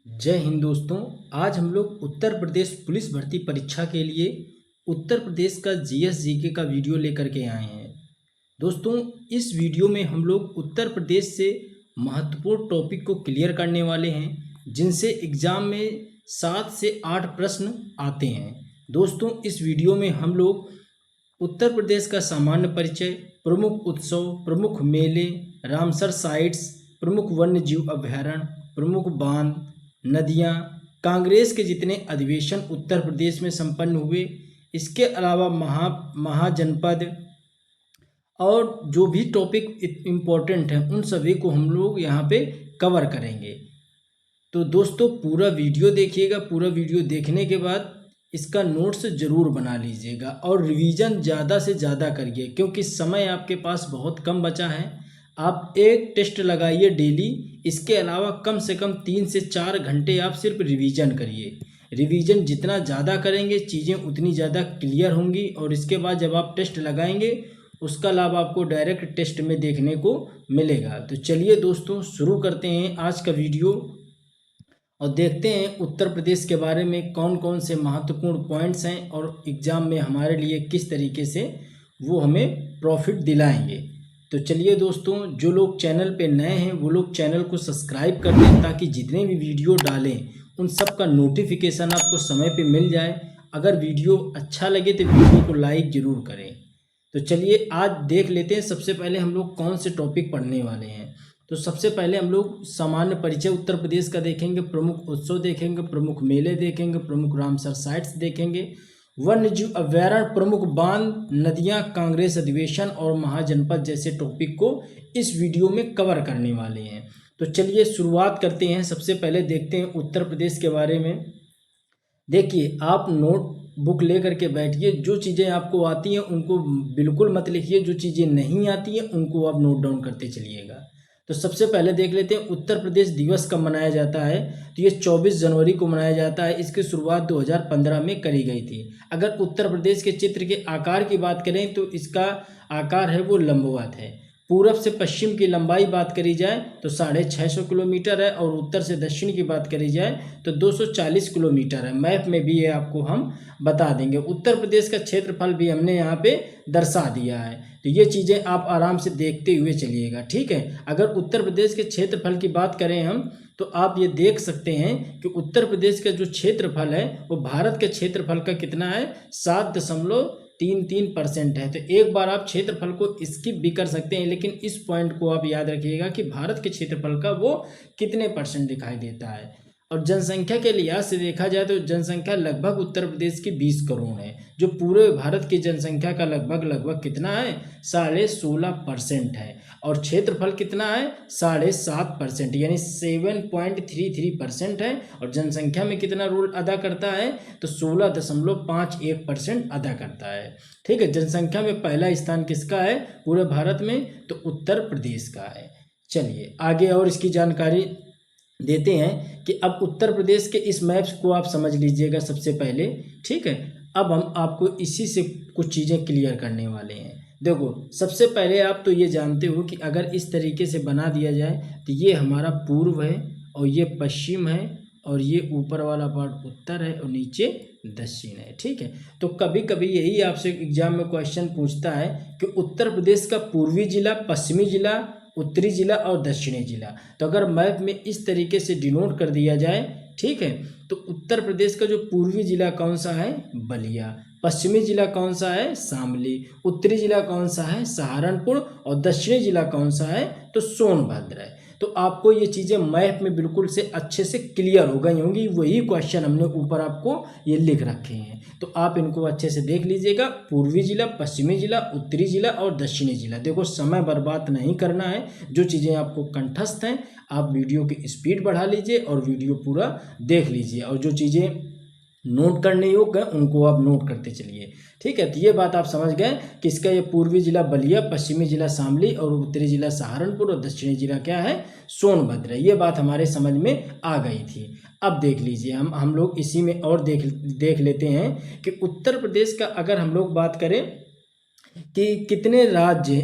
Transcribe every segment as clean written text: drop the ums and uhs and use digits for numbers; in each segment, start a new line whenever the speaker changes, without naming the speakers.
जय हिंद दोस्तों। आज हम लोग उत्तर प्रदेश पुलिस भर्ती परीक्षा के लिए उत्तर प्रदेश का जीएस जीके का वीडियो लेकर के आए हैं। दोस्तों, इस वीडियो में हम लोग उत्तर प्रदेश से महत्वपूर्ण टॉपिक को क्लियर करने वाले हैं जिनसे एग्जाम में 7 से 8 प्रश्न आते हैं। दोस्तों, इस वीडियो में हम लोग उत्तर प्रदेश का सामान्य परिचय, प्रमुख उत्सव, प्रमुख मेले, रामसर साइट्स, प्रमुख वन्य जीव अभयारण्य, प्रमुख बांध, नदियाँ, कांग्रेस के जितने अधिवेशन उत्तर प्रदेश में संपन्न हुए, इसके अलावा महाजनपद और जो भी टॉपिक इम्पोर्टेंट हैं उन सभी को हम लोग यहाँ पे कवर करेंगे। तो दोस्तों, पूरा वीडियो देखिएगा। पूरा वीडियो देखने के बाद इसका नोट्स ज़रूर बना लीजिएगा और रिवीजन ज़्यादा से ज़्यादा करिए क्योंकि समय आपके पास बहुत कम बचा है। आप एक टेस्ट लगाइए डेली, इसके अलावा कम से कम 3 से 4 घंटे आप सिर्फ रिवीजन करिए। रिवीजन जितना ज़्यादा करेंगे चीज़ें उतनी ज़्यादा क्लियर होंगी और इसके बाद जब आप टेस्ट लगाएंगे उसका लाभ आपको डायरेक्ट टेस्ट में देखने को मिलेगा। तो चलिए दोस्तों, शुरू करते हैं आज का वीडियो और देखते हैं उत्तर प्रदेश के बारे में कौन कौन से महत्वपूर्ण पॉइंट्स हैं और एग्ज़ाम में हमारे लिए किस तरीके से वो हमें प्रॉफिट दिलाएंगे। तो चलिए दोस्तों, जो लोग चैनल पे नए हैं वो लोग चैनल को सब्सक्राइब कर दें ताकि जितने भी वीडियो डालें उन सब का नोटिफिकेशन आपको समय पे मिल जाए। अगर वीडियो अच्छा लगे तो वीडियो को लाइक ज़रूर करें। तो चलिए आज देख लेते हैं। सबसे पहले हम लोग कौन से टॉपिक पढ़ने वाले हैं। तो सबसे पहले हम लोग सामान्य परिचय उत्तर प्रदेश का देखेंगे, प्रमुख उत्सव देखेंगे, प्रमुख मेले देखेंगे, प्रमुख रामसर साइट्स देखेंगे, वन्य जीव अभयारण्य, प्रमुख बांध, नदियां, कांग्रेस अधिवेशन और महाजनपद जैसे टॉपिक को इस वीडियो में कवर करने वाले हैं। तो चलिए शुरुआत करते हैं। सबसे पहले देखते हैं उत्तर प्रदेश के बारे में। देखिए, आप नोट बुक ले करके बैठिए। जो चीज़ें आपको आती हैं उनको बिल्कुल मत लिखिए, जो चीज़ें नहीं आती हैं उनको आप नोट डाउन करते चलिएगा। तो सबसे पहले देख लेते हैं उत्तर प्रदेश दिवस कब मनाया जाता है। तो ये 24 जनवरी को मनाया जाता है। इसकी शुरुआत 2015 में करी गई थी। अगर उत्तर प्रदेश के चित्र के आकार की बात करें तो इसका आकार है वो लंबवत है। पूरब से पश्चिम की लंबाई बात करी जाए तो 650 किलोमीटर है और उत्तर से दक्षिण की बात करी जाए तो 240 किलोमीटर है। मैप में भी ये आपको हम बता देंगे। उत्तर प्रदेश का क्षेत्रफल भी हमने यहाँ पे दर्शा दिया है। तो ये चीज़ें आप आराम से देखते हुए चलिएगा, ठीक है। अगर उत्तर प्रदेश के क्षेत्रफल की बात करें हम तो आप ये देख सकते हैं कि उत्तर प्रदेश का जो क्षेत्रफल है वो भारत के क्षेत्रफल का कितना है, 7.33% है। तो एक बार आप क्षेत्रफल को स्किप भी कर सकते हैं, लेकिन इस पॉइंट को आप याद रखिएगा कि भारत के क्षेत्रफल का वो कितने परसेंट दिखाई देता है। और जनसंख्या के लिहाज से देखा जाए तो जनसंख्या लगभग उत्तर प्रदेश की 20 करोड़ है, जो पूरे भारत की जनसंख्या का लगभग कितना है, 16.5% है। और क्षेत्रफल कितना है, 7.5%, यानी 7.33% है। और जनसंख्या में कितना रोल अदा करता है, तो 16.51% अदा करता है, ठीक है। जनसंख्या में पहला स्थान किसका है पूरे भारत में, तो उत्तर प्रदेश का है। चलिए आगे और इसकी जानकारी देते हैं कि अब उत्तर प्रदेश के इस मैप्स को आप समझ लीजिएगा सबसे पहले, ठीक है। अब हम आपको इसी से कुछ चीज़ें क्लियर करने वाले हैं। देखो, सबसे पहले आप तो ये जानते हो कि अगर इस तरीके से बना दिया जाए तो ये हमारा पूर्व है और ये पश्चिम है और ये ऊपर वाला पार्ट उत्तर है और नीचे दक्षिण है, ठीक है। तो कभी कभी यही आपसे एग्जाम में क्वेश्चन पूछता है कि उत्तर प्रदेश का पूर्वी जिला, पश्चिमी जिला, उत्तरी जिला और दक्षिणी जिला। तो अगर मैप में इस तरीके से डिनोट कर दिया जाए, ठीक है, तो उत्तर प्रदेश का जो पूर्वी जिला कौन सा है, बलिया। पश्चिमी जिला कौन सा है, शामली। उत्तरी जिला कौन सा है, सहारनपुर। और दक्षिणी जिला कौन सा है, तो सोनभद्र है। तो आपको ये चीज़ें मैप में बिल्कुल से अच्छे से क्लियर हो गई होंगी। वही क्वेश्चन हमने ऊपर आपको ये लिख रखे हैं, तो आप इनको अच्छे से देख लीजिएगा। पूर्वी जिला, पश्चिमी जिला, उत्तरी जिला और दक्षिणी जिला। देखो, समय बर्बाद नहीं करना है। जो चीज़ें आपको कंठस्थ हैं आप वीडियो की स्पीड बढ़ा लीजिए और वीडियो पूरा देख लीजिए, और जो चीज़ें नोट करने योग्य है उनको आप नोट करते चलिए, ठीक है। तो ये बात आप समझ गए कि इसका ये पूर्वी जिला बलिया, पश्चिमी जिला शामली और उत्तरी जिला सहारनपुर और दक्षिणी जिला क्या है, सोनभद्र। ये बात हमारे समझ में आ गई थी। अब देख लीजिए, हम लोग इसी में और देख लेते हैं कि उत्तर प्रदेश का अगर हम लोग बात करें कि कितने राज्य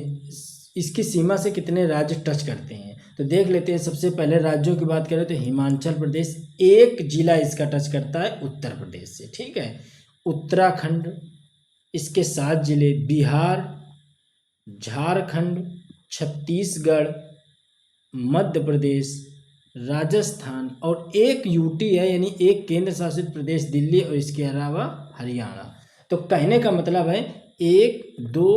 इसकी सीमा से कितने राज्य टच करते हैं। तो तो देख लेते हैं। सबसे पहले राज्यों की बात करें तो हिमाचल प्रदेश एक जिला इसका टच करता है उत्तर प्रदेश से, ठीक है। उत्तराखंड, इसके 7 जिले, बिहार, झारखंड, छत्तीसगढ़, मध्य प्रदेश, राजस्थान और एक यूटी है यानी एक केंद्र शासित प्रदेश दिल्ली और इसके अलावा हरियाणा। तो कहने का मतलब है 1 2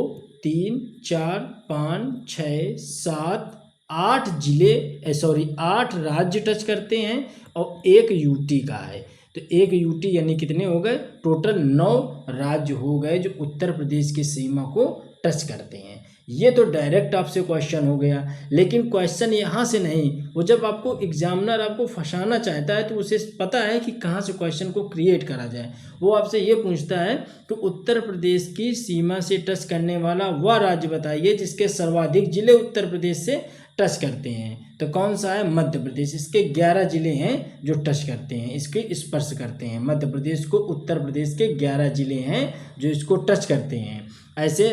3 4 5 6 7 8 जिले 8 राज्य टच करते हैं और एक यूटी का है। तो एक यूटी यानी कितने हो गए, टोटल 9 राज्य हो गए जो उत्तर प्रदेश की सीमा को टच करते हैं। ये तो डायरेक्ट आपसे क्वेश्चन हो गया, लेकिन क्वेश्चन यहाँ से नहीं, वो जब आपको एग्जामिनर आपको फंसाना चाहता है तो उसे पता है कि कहाँ से क्वेश्चन को क्रिएट करा जाए। वो आपसे ये पूछता है कि उत्तर प्रदेश की सीमा से टच करने वाला वह राज्य बताइए जिसके सर्वाधिक जिले उत्तर प्रदेश से टच करते हैं। तो कौन सा है, मध्य प्रदेश। इसके 11 जिले हैं जो टच करते हैं, इसके स्पर्श करते हैं। मध्य प्रदेश को उत्तर प्रदेश के 11 जिले हैं जो इसको टच करते हैं। ऐसे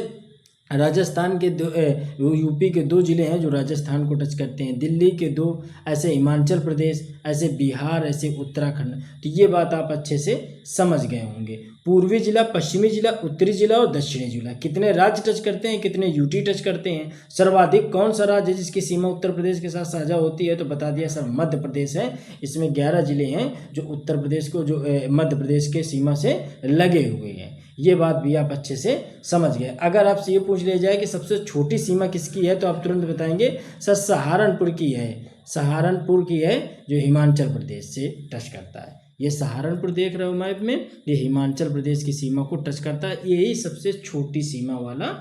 राजस्थान के यूपी के 2 जिले हैं जो राजस्थान को टच करते हैं। दिल्ली के 2, ऐसे हिमाचल प्रदेश, ऐसे बिहार, ऐसे उत्तराखंड। तो ये बात आप अच्छे से समझ गए होंगे। पूर्वी जिला, पश्चिमी जिला, उत्तरी जिला और दक्षिणी जिला, कितने राज्य टच करते हैं, कितने यूटी टच करते हैं। सर्वाधिक कौन सा राज्य जिसकी सीमा उत्तर प्रदेश के साथ साझा होती है, तो बता दिया सर मध्य प्रदेश है। इसमें 11 जिले हैं जो उत्तर प्रदेश को जो मध्य प्रदेश के सीमा से लगे हुए हैं। ये बात भी आप अच्छे से समझ गए। अगर आपसे ये पूछ लिया जाए कि सबसे छोटी सीमा किसकी है तो आप तुरंत बताएंगे सर सहारनपुर की है। सहारनपुर की है जो हिमाचल प्रदेश से टच करता है। ये सहारनपुर देख रहे हो मैप में, ये हिमाचल प्रदेश की सीमा को टच करता है। यही सबसे छोटी सीमा वाला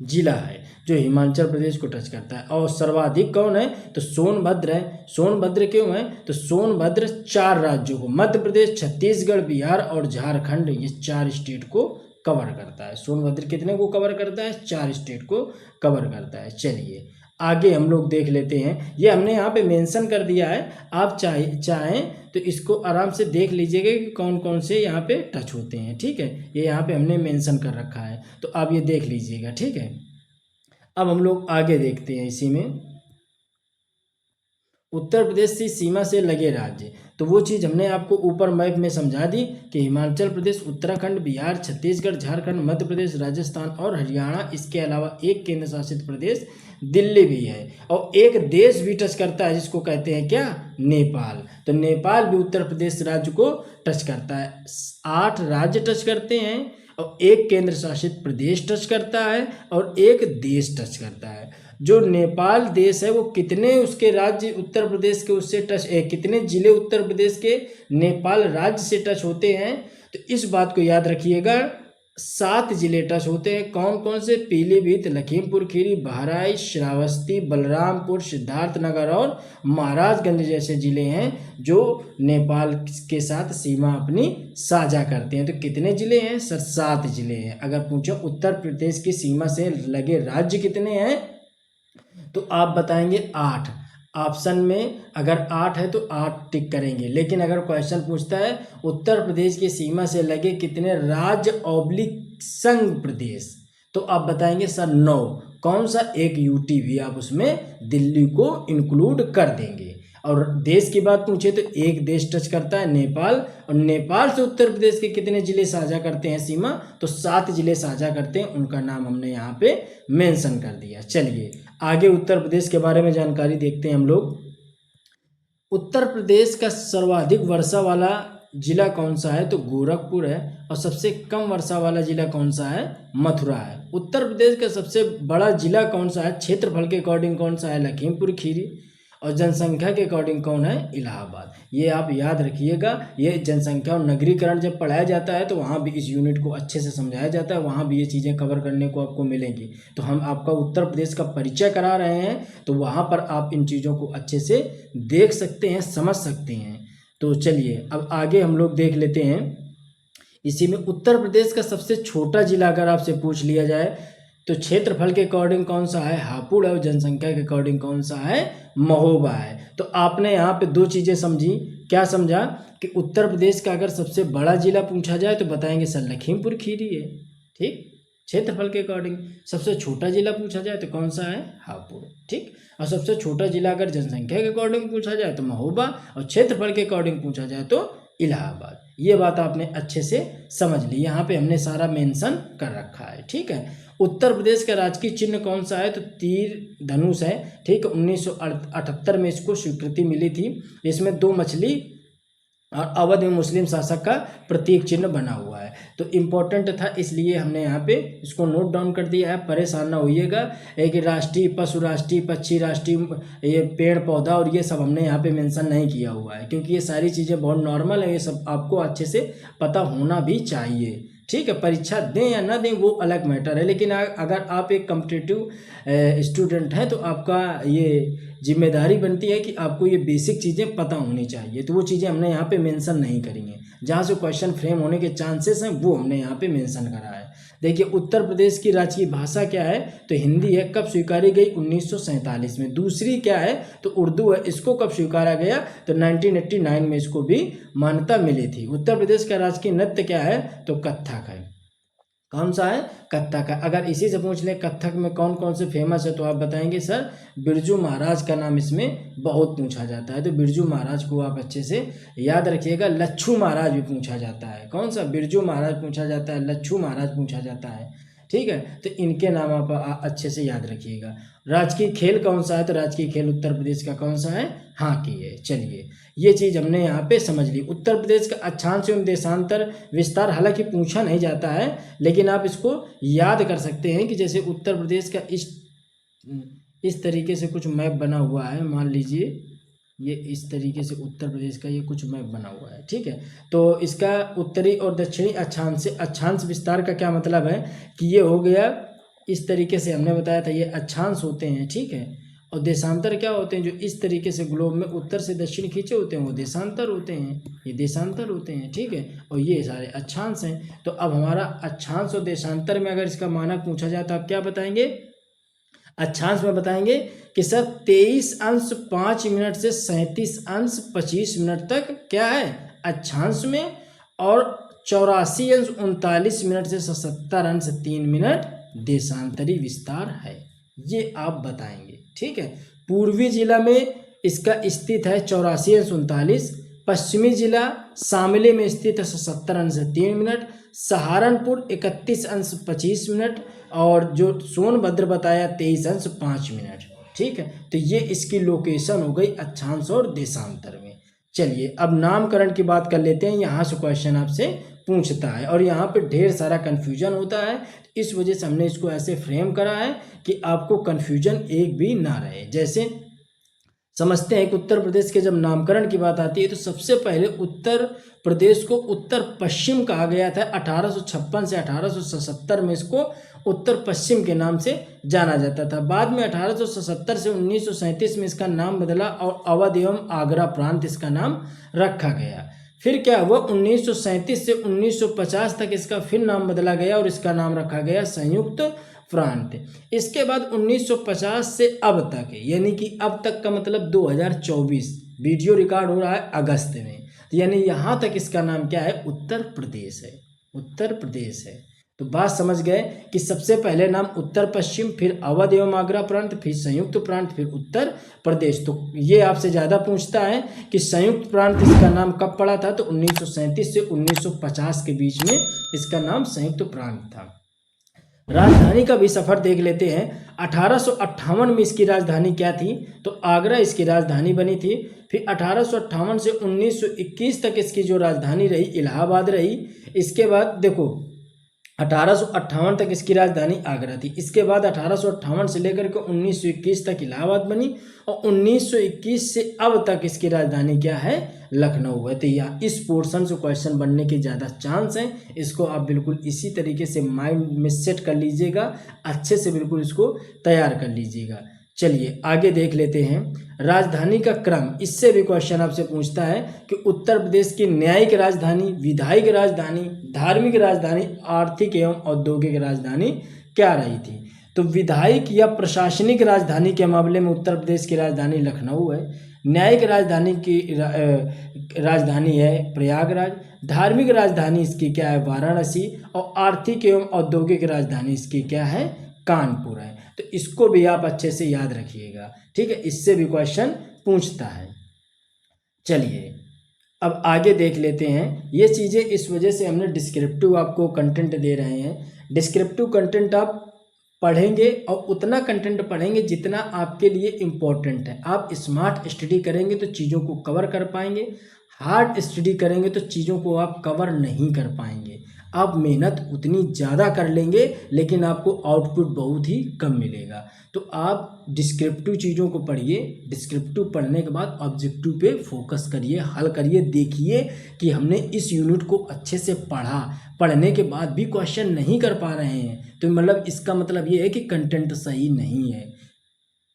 जिला है जो हिमाचल प्रदेश को टच करता है। और सर्वाधिक कौन है, तो सोनभद्र है। सोनभद्र क्यों है, तो सोनभद्र 4 राज्यों को, मध्य प्रदेश, छत्तीसगढ़, बिहार और झारखंड, ये 4 स्टेट को कवर करता है। सोनभद्र कितने को कवर करता है, 4 स्टेट को कवर करता है। चलिए आगे हम लोग देख लेते हैं। ये हमने यहाँ पे मेंशन कर दिया है, आप चाहें तो इसको आराम से देख लीजिएगा कि कौन कौन से यहाँ पे टच होते हैं, ठीक है। ये यहाँ पे हमने मेंशन कर रखा है तो आप ये देख लीजिएगा, ठीक है। अब हम लोग आगे देखते हैं। इसी में उत्तर प्रदेश की सीमा से लगे राज्य, तो वो चीज़ हमने आपको ऊपर मैप में समझा दी कि हिमाचल प्रदेश, उत्तराखंड, बिहार, छत्तीसगढ़, झारखंड, मध्य प्रदेश, राजस्थान और हरियाणा। इसके अलावा एक केंद्र शासित प्रदेश दिल्ली भी है और एक देश भी टच करता है जिसको कहते हैं क्या, नेपाल। तो नेपाल भी उत्तर प्रदेश राज्य को टच करता है। 8 राज्य टच करते हैं और एक केंद्र शासित प्रदेश टच करता है और एक देश टच करता है। जो नेपाल देश है वो कितने उसके राज्य उत्तर प्रदेश के उससे टच कितने जिले उत्तर प्रदेश के नेपाल राज्य से टच होते हैं, तो इस बात को याद रखिएगा। 7 जिले टच होते हैं। कौन कौन से, पीलीभीत, लखीमपुर खीरी, बहराइच, श्रावस्ती, बलरामपुर, सिद्धार्थनगर और महाराजगंज जैसे जिले हैं जो नेपाल के साथ सीमा अपनी साझा करते हैं। तो कितने जिले हैं सर, 7 जिले हैं। अगर पूछो उत्तर प्रदेश की सीमा से लगे राज्य कितने हैं तो आप बताएंगे 8। ऑप्शन में अगर 8 है तो 8 टिक करेंगे। लेकिन अगर क्वेश्चन पूछता है उत्तर प्रदेश की सीमा से लगे कितने राज्य / संघ प्रदेश, तो आप बताएंगे सर 9। कौन सा, एक यूटी भी आप उसमें दिल्ली को इंक्लूड कर देंगे। और देश की बात पूछे तो एक देश टच करता है नेपाल, और नेपाल से उत्तर प्रदेश के कितने जिले साझा करते हैं सीमा, तो 7 जिले साझा करते हैं। उनका नाम हमने यहाँ पे मेंशन कर दिया। चलिए आगे उत्तर प्रदेश के बारे में जानकारी देखते हैं हम लोग। उत्तर प्रदेश का सर्वाधिक वर्षा वाला जिला कौन सा है, तो गोरखपुर है। और सबसे कम वर्षा वाला जिला कौन सा है, मथुरा है। उत्तर प्रदेश का सबसे बड़ा जिला कौन सा है, क्षेत्रफल के अकॉर्डिंग कौन सा है, लखीमपुर खीरी। और जनसंख्या के अकॉर्डिंग कौन है, इलाहाबाद। ये आप याद रखिएगा। ये जनसंख्या और नगरीकरण जब पढ़ाया जाता है तो वहाँ भी इस यूनिट को अच्छे से समझाया जाता है, वहाँ भी ये चीज़ें कवर करने को आपको मिलेंगी। तो हम आपका उत्तर प्रदेश का परिचय करा रहे हैं तो वहाँ पर आप इन चीज़ों को अच्छे से देख सकते हैं, समझ सकते हैं। तो चलिए अब आगे हम लोग देख लेते हैं। इसी में उत्तर प्रदेश का सबसे छोटा जिला अगर आपसे पूछ लिया जाए तो क्षेत्रफल के अकॉर्डिंग कौन सा है, हापुड़ है। और जनसंख्या के अकॉर्डिंग कौन सा है, महोबा है। तो आपने यहाँ पे 2 चीज़ें समझी। क्या समझा कि उत्तर प्रदेश का अगर सबसे बड़ा जिला पूछा जाए तो बताएंगे सर लखीमपुर खीरी है, ठीक। क्षेत्रफल के अकॉर्डिंग। सबसे छोटा जिला पूछा जाए तो कौन सा है? हापुड़। ठीक, और सबसे छोटा जिला अगर जनसंख्या के अकॉर्डिंग पूछा जाए तो महोबा, और क्षेत्रफल के अकॉर्डिंग पूछा जाए तो इलाहाबाद। ये बात आपने अच्छे से समझ ली, यहाँ पे हमने सारा मेंशन कर रखा है। ठीक है, उत्तर प्रदेश का राजकीय चिन्ह कौन सा है? तो तीर धनुष है। ठीक, 1978 में इसको स्वीकृति मिली थी। इसमें 2 मछली और अवध में मुस्लिम शासक का प्रतीक चिन्ह बना हुआ है। तो इम्पोर्टेंट था, इसलिए हमने यहाँ पे इसको नोट डाउन कर दिया है। परेशान ना होइएगा, एक राष्ट्रीय पशु, राष्ट्रीय पक्षी, राष्ट्रीय ये पेड़ पौधा और ये सब हमने यहाँ पे मेंशन नहीं किया हुआ है, क्योंकि ये सारी चीज़ें बहुत नॉर्मल है, ये सब आपको अच्छे से पता होना भी चाहिए। ठीक है, परीक्षा दें या ना दें वो अलग मैटर है, लेकिन अगर आप एक कॉम्पिटिटिव स्टूडेंट हैं तो आपका ये जिम्मेदारी बनती है कि आपको ये बेसिक चीज़ें पता होनी चाहिए। तो वो चीज़ें हमने यहाँ पे मेंशन नहीं करेंगे, जहाँ से क्वेश्चन फ्रेम होने के चांसेस हैं वो हमने यहाँ पे मेंशन करा है। देखिए, उत्तर प्रदेश की राजकीय भाषा क्या है? तो हिंदी है। कब स्वीकारी गई? 1947 में। दूसरी क्या है? तो उर्दू है। इसको कब स्वीकारा गया? तो 1989 में इसको भी मान्यता मिली थी। उत्तर प्रदेश का राजकीय नृत्य क्या है? तो कथक है। कौन सा है? कथक है। अगर इसी से पूछ ले कथक में कौन कौन से फेमस है तो आप बताएंगे सर बिरजू महाराज का नाम इसमें बहुत पूछा जाता है, तो बिरजू महाराज को आप अच्छे से याद रखिएगा। लच्छू महाराज भी पूछा जाता है। कौन सा? बिरजू महाराज पूछा जाता है, लच्छू महाराज पूछा जाता है। ठीक है, तो इनके नाम आप अच्छे से याद रखिएगा। राजकीय खेल कौन सा है? तो राजकीय खेल उत्तर प्रदेश का कौन सा है? हॉकी है। चलिए, ये चीज़ हमने यहाँ पे समझ ली। उत्तर प्रदेश का अक्षांश एवं देशांतर विस्तार हालांकि पूछा नहीं जाता है, लेकिन आप इसको याद कर सकते हैं कि जैसे उत्तर प्रदेश का इस तरीके से कुछ मैप बना हुआ है। मान लीजिए ये इस तरीके से उत्तर प्रदेश का ये कुछ मैप बना हुआ है। ठीक है, तो इसका उत्तरी और दक्षिणी अक्षांश से अक्षांश विस्तार का क्या मतलब है कि ये हो गया इस तरीके से, हमने बताया था ये अक्षांश होते हैं। ठीक है, और देशांतर क्या होते हैं? जो इस तरीके से ग्लोब में उत्तर से दक्षिण खींचे होते हैं वो देशांतर होते हैं, ये देशांतर होते हैं। ठीक है, और ये सारे अक्षांश हैं। तो अब हमारा अक्षांश और देशांतर में अगर इसका मानक पूछा जाए तो आप क्या बताएंगे? अक्षांश में बताएंगे कि सर 23:05 से 37:25 तक क्या है अक्षांश में, और 84:39 से 77:03 देशांतरी विस्तार है। ये आप बताएंगे। ठीक है, पूर्वी जिला में इसका स्थित है 84:39, पश्चिमी जिला शामली में स्थित है 77:03, सहारनपुर 31:25, और जो सोनभद्र बताया 23:05। ठीक है, तो ये इसकी लोकेशन हो गई अक्षांश और देशांतर में। चलिए, अब नामकरण की बात कर लेते हैं। यहाँ से क्वेश्चन आपसे पूछता है और यहाँ पे ढेर सारा कन्फ्यूजन होता है, इस वजह से हमने इसको ऐसे फ्रेम करा है कि आपको कन्फ्यूजन एक भी ना रहे। जैसे समझते हैं कि उत्तर प्रदेश के जब नामकरण की बात आती है तो सबसे पहले उत्तर प्रदेश को उत्तर पश्चिम कहा गया था। 1856 से 1877 में इसको उत्तर पश्चिम के नाम से जाना जाता था। बाद में 1877 से 1937 में इसका नाम बदला और अवध एवं आगरा प्रांत इसका नाम रखा गया। फिर क्या हुआ? 1937 से 1950 तक इसका फिर नाम बदला गया और इसका नाम रखा गया संयुक्त प्रांत। इसके बाद 1950 से अब तक, यानी कि अब तक का मतलब 2024, वीडियो रिकॉर्ड हो रहा है अगस्त में, तो यानी यहाँ तक इसका नाम क्या है? उत्तर प्रदेश है। उत्तर प्रदेश है। तो बात समझ गए कि सबसे पहले नाम उत्तर पश्चिम, फिर अवध एवं आगरा प्रांत, फिर संयुक्त प्रांत, फिर उत्तर प्रदेश। तो ये आपसे ज़्यादा पूछता है कि संयुक्त प्रांत इसका नाम कब पड़ा था? तो 1937 से 1950 के बीच में इसका नाम संयुक्त प्रांत था। राजधानी का भी सफ़र देख लेते हैं। 1858 में इसकी राजधानी क्या थी? तो आगरा इसकी राजधानी बनी थी। फिर 1858 से 1921 तक इसकी जो राजधानी रही इलाहाबाद रही। इसके बाद देखो 1858 तक इसकी राजधानी आगरा थी। इसके बाद 1858 से लेकर के 1921 तक इलाहाबाद बनी और 1921 से अब तक इसकी राजधानी क्या है? लखनऊ है। तो यह इस पोर्शन से क्वेश्चन बनने के ज़्यादा चांस हैं। इसको आप बिल्कुल इसी तरीके से माइंड में सेट कर लीजिएगा, अच्छे से बिल्कुल इसको तैयार कर लीजिएगा। चलिए आगे देख लेते हैं राजधानी का क्रम। इससे भी क्वेश्चन आपसे पूछता है कि उत्तर प्रदेश की न्यायिक राजधानी, विधायिक राजधानी, धार्मिक राजधानी, आर्थिक एवं औद्योगिक राजधानी क्या रही थी? तो विधायिक या प्रशासनिक राजधानी के मामले में उत्तर प्रदेश की राजधानी लखनऊ है। न्यायिक राजधानी की राजधानी है प्रयागराज। धार्मिक राजधानी इसकी क्या है, वाराणसी, और आर्थिक एवं औद्योगिक राजधानी इसकी क्या है, कानपुर है। तो इसको भी आप अच्छे से याद रखिएगा, ठीक है, इससे भी क्वेश्चन पूछता है। चलिए अब आगे देख लेते हैं। ये चीज़ें इस वजह से हमने डिस्क्रिप्टिव आपको कंटेंट दे रहे हैं। डिस्क्रिप्टिव कंटेंट आप पढ़ेंगे और उतना कंटेंट पढ़ेंगे जितना आपके लिए इम्पोर्टेंट है। आप स्मार्ट स्टडी करेंगे तो चीज़ों को कवर कर पाएंगे, हार्ड स्टडी करेंगे तो चीज़ों को आप कवर नहीं कर पाएंगे। आप मेहनत उतनी ज़्यादा कर लेंगे लेकिन आपको आउटपुट बहुत ही कम मिलेगा। तो आप डिस्क्रिप्टिव चीज़ों को पढ़िए, डिस्क्रिप्टिव पढ़ने के बाद ऑब्जेक्टिव पे फोकस करिए, हल करिए, देखिए कि हमने इस यूनिट को अच्छे से पढ़ा, पढ़ने के बाद भी क्वेश्चन नहीं कर पा रहे हैं तो मतलब इसका मतलब ये है कि कंटेंट सही नहीं है।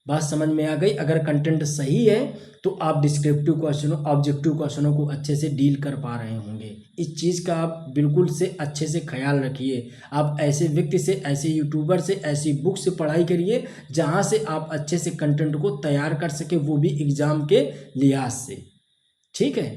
बात समझ में आ गई? अगर कंटेंट सही है तो आप डिस्क्रिप्टिव क्वेश्चनों, ऑब्जेक्टिव क्वेश्चनों को अच्छे से डील कर पा रहे होंगे। इस चीज़ का आप बिल्कुल से अच्छे से ख्याल रखिए। आप ऐसे व्यक्ति से, ऐसे यूट्यूबर से, ऐसी बुक से पढ़ाई करिए जहां से आप अच्छे से कंटेंट को तैयार कर सके, वो भी एग्जाम के लिहाज से, ठीक है।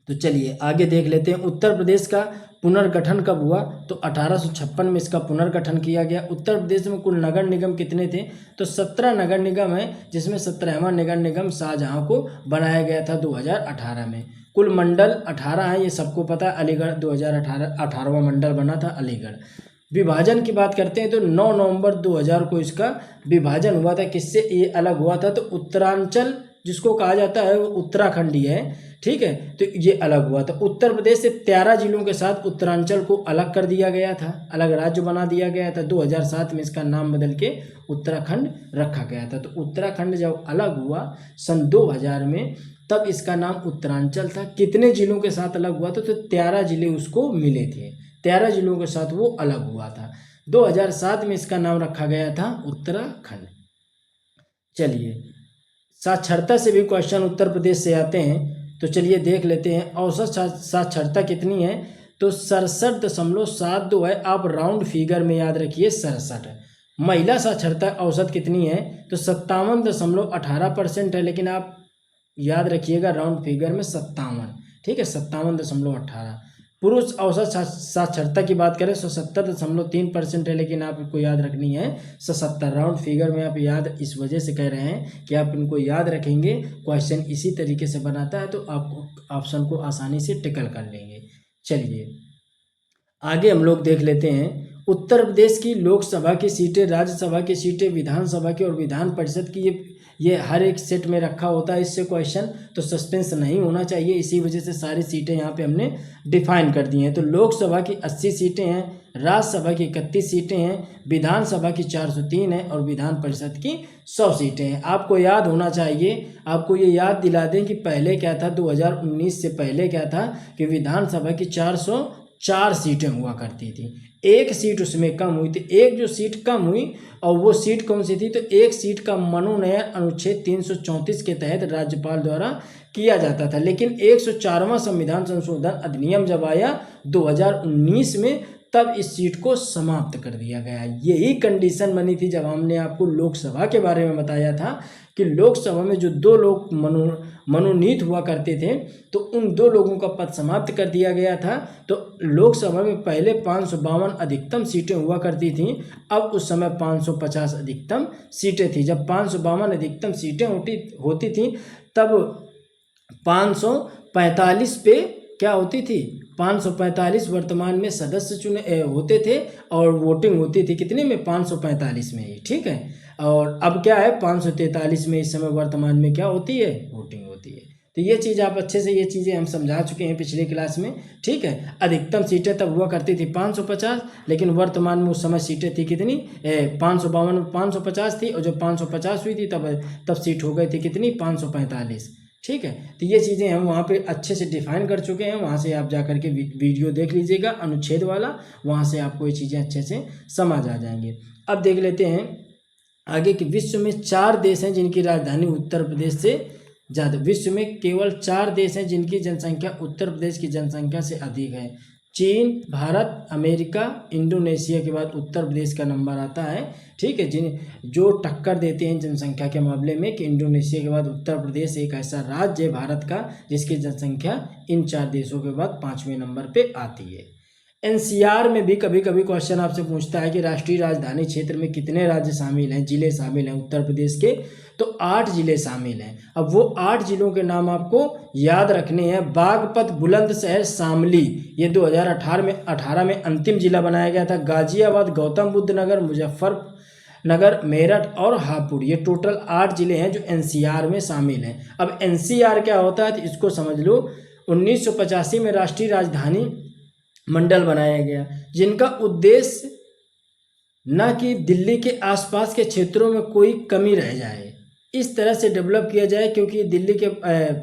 तो चलिए आगे देख लेते हैं। उत्तर प्रदेश का पुनर्गठन कब हुआ? तो 1856 में इसका पुनर्गठन किया गया। उत्तर प्रदेश में कुल नगर निगम कितने थे? तो 17 नगर निगम है, जिसमें 17वां नगर निगम शाहजहां को बनाया गया था 2018 में। कुल मंडल 18 है, ये सबको पता है। अलीगढ़ 2018 18वां मंडल बना था अलीगढ़। विभाजन की बात करते हैं तो 9 नवंबर 2000 को इसका विभाजन हुआ था। किससे ये अलग हुआ था? तो उत्तरांचल जिसको कहा जाता है वो उत्तराखंड ही है, ठीक है, तो ये अलग हुआ था। उत्तर प्रदेश से 13 जिलों के साथ उत्तरांचल को अलग कर दिया गया था, अलग राज्य बना दिया गया था। 2007 में इसका नाम बदल के उत्तराखंड रखा गया था। तो उत्तराखंड जब अलग हुआ सन 2000 में, तब इसका नाम उत्तरांचल था। कितने जिलों के साथ अलग हुआ था? तो 13 जिले उसको मिले थे, 13 जिलों के साथ वो अलग हुआ था। 2007 में इसका नाम रखा गया था उत्तराखंड। चलिए साक्षरता से भी क्वेश्चन उत्तर प्रदेश से आते हैं, तो चलिए देख लेते हैं। औसत साक्षरता कितनी है? तो 67.72 है। आप राउंड फिगर में याद रखिए 67। महिला साक्षरता औसत कितनी है? तो 57.18% है, लेकिन आप याद रखिएगा राउंड फिगर में 57, ठीक है, 57.18। पुरुष औसत साक्षरता की बात करें तो 70.3% है, लेकिन आप इनको याद रखनी है 77। राउंड फिगर में आप याद इस वजह से कह रहे हैं कि आप इनको याद रखेंगे, क्वेश्चन इसी तरीके से बनाता है तो आप ऑप्शन को आसानी से टिकल कर लेंगे। चलिए आगे हम लोग देख लेते हैं। उत्तर प्रदेश की लोकसभा की सीटें, राज्यसभा की सीटें, विधानसभा की और विधान परिषद की ये हर एक सेट में रखा होता है इससे क्वेश्चन, तो सस्पेंस नहीं होना चाहिए। इसी वजह से सारी सीटें यहाँ पे हमने डिफाइन कर दी हैं। तो लोकसभा की 80 सीटें हैं, राज्यसभा की 31 सीटें हैं, विधानसभा की 403 है और विधान परिषद की 100 सीटें हैं। आपको याद होना चाहिए, आपको ये याद दिला दें कि पहले क्या था, 2019 से पहले क्या था कि विधानसभा की 404 सीटें हुआ करती थी। एक सीट उसमें कम हुई थी, एक जो सीट कम हुई और वो सीट कौन सी थी? तो एक सीट का मनोनयन अनुच्छेद 334 के तहत राज्यपाल द्वारा किया जाता था। लेकिन 104वां संविधान संशोधन अधिनियम जब आया 2019 में, तब इस सीट को समाप्त कर दिया गया। यही कंडीशन बनी थी जब हमने आपको लोकसभा के बारे में बताया था कि लोकसभा में जो 2 लोग मनोनीत हुआ करते थे, तो उन 2 लोगों का पद समाप्त कर दिया गया था। तो लोकसभा में पहले 552 अधिकतम सीटें हुआ करती थीं, अब उस समय 550 अधिकतम सीटें थी। जब 552 अधिकतम सीटें होती थी तब 545 पे क्या होती थी? 545 वर्तमान में सदस्य चुने होते थे और वोटिंग होती थी कितने में? 545 में ही, ठीक है। और अब क्या है, 543 में इस समय वर्तमान में क्या होती है? वोटिंग होती है। तो ये चीज़ आप अच्छे से, ये चीज़ें हम समझा चुके हैं पिछले क्लास में, ठीक है। अधिकतम सीटें तब हुआ करती थी 550, लेकिन वर्तमान में उस समय सीटें थी कितनी? 552 में 550 थी, और जब 550 हुई थी तब सीट हो गई थी कितनी? 545, ठीक है। तो ये चीज़ें हम वहाँ पे अच्छे से डिफाइन कर चुके हैं। वहाँ से आप जा कर के वीडियो देख लीजिएगा अनुच्छेद वाला, वहाँ से आपको ये चीज़ें अच्छे से समझ आ जाएंगे। अब देख लेते हैं आगे कि विश्व में 4 देश हैं जिनकी राजधानी उत्तर प्रदेश से ज़्यादा। विश्व में केवल 4 देश हैं जिनकी जनसंख्या उत्तर प्रदेश की जनसंख्या से अधिक है। चीन, भारत, अमेरिका, इंडोनेशिया के बाद उत्तर प्रदेश का नंबर आता है। ठीक है, जो टक्कर देते हैं जनसंख्या के मामले में कि इंडोनेशिया के बाद उत्तर प्रदेश एक ऐसा राज्य है भारत का जिसकी जनसंख्या इन 4 देशों के बाद 5वें नंबर पे आती है। एनसीआर में भी कभी कभी क्वेश्चन आपसे पूछता है कि राष्ट्रीय राजधानी क्षेत्र में कितने राज्य शामिल हैं, जिले शामिल हैं उत्तर प्रदेश के, तो 8 जिले शामिल हैं। अब वो 8 जिलों के नाम आपको याद रखने हैं। बागपत, बुलंदशहर, शामली, ये 2018 में अंतिम जिला बनाया गया था। गाजियाबाद, गौतम बुद्ध नगर, मुजफ्फरनगर, मेरठ और हापुड़, ये टोटल 8 जिले हैं जो एनसीआर में शामिल हैं। अब एनसीआर क्या होता है तो इसको समझ लो। 1985 में राष्ट्रीय राजधानी मंडल बनाया गया जिनका उद्देश्य न कि दिल्ली के आसपास के क्षेत्रों में कोई कमी रह जाए, इस तरह से डेवलप किया जाए, क्योंकि दिल्ली के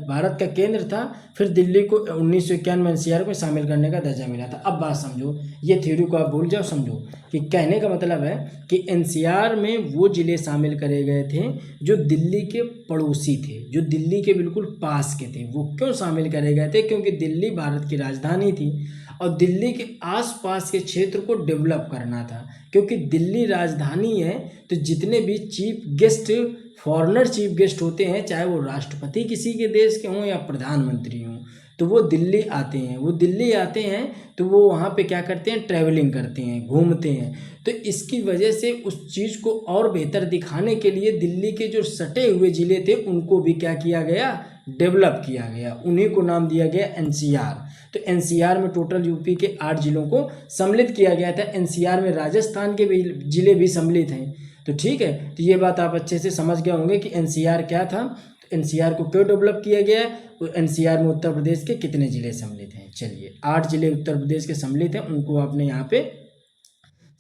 भारत का केंद्र था। फिर दिल्ली को 1991 में एनसीआर में शामिल करने का दर्जा मिला था। अब बात समझो, ये थ्योरी को आप भूल जाओ, समझो कि कहने का मतलब है कि एनसीआर में वो जिले शामिल करे गए थे जो दिल्ली के पड़ोसी थे, जो दिल्ली के बिल्कुल पास के थे। वो क्यों शामिल करे गए थे? क्योंकि दिल्ली भारत की राजधानी थी और दिल्ली के आसपास के क्षेत्र को डेवलप करना था। क्योंकि दिल्ली राजधानी है तो जितने भी chief guest, foreigner chief guest होते हैं, चाहे वो राष्ट्रपति किसी के देश के हों या प्रधानमंत्री हों, तो वो दिल्ली आते हैं। वो दिल्ली आते हैं तो वो वहाँ पे क्या करते हैं? ट्रैवलिंग करते हैं, घूमते हैं। तो इसकी वजह से उस चीज़ को और बेहतर दिखाने के लिए दिल्ली के जो सटे हुए ज़िले थे उनको भी क्या किया गया? डेवलप किया गया। उन्हीं को नाम दिया गया एनसीआर। तो एनसीआर में टोटल यूपी के 8 जिलों को सम्मिलित किया गया था। एनसीआर में राजस्थान के भी जिले भी सम्मिलित हैं। तो ठीक है, तो ये बात आप अच्छे से समझ गए होंगे कि एनसीआर क्या था, एनसीआर को क्यों डेवलप किया गया है, और एनसीआर में उत्तर प्रदेश के कितने जिले सम्मिलित हैं। चलिए, 8 जिले उत्तर प्रदेश के सम्मिलित हैं, उनको आपने यहाँ पे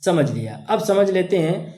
समझ लिया। अब समझ लेते हैं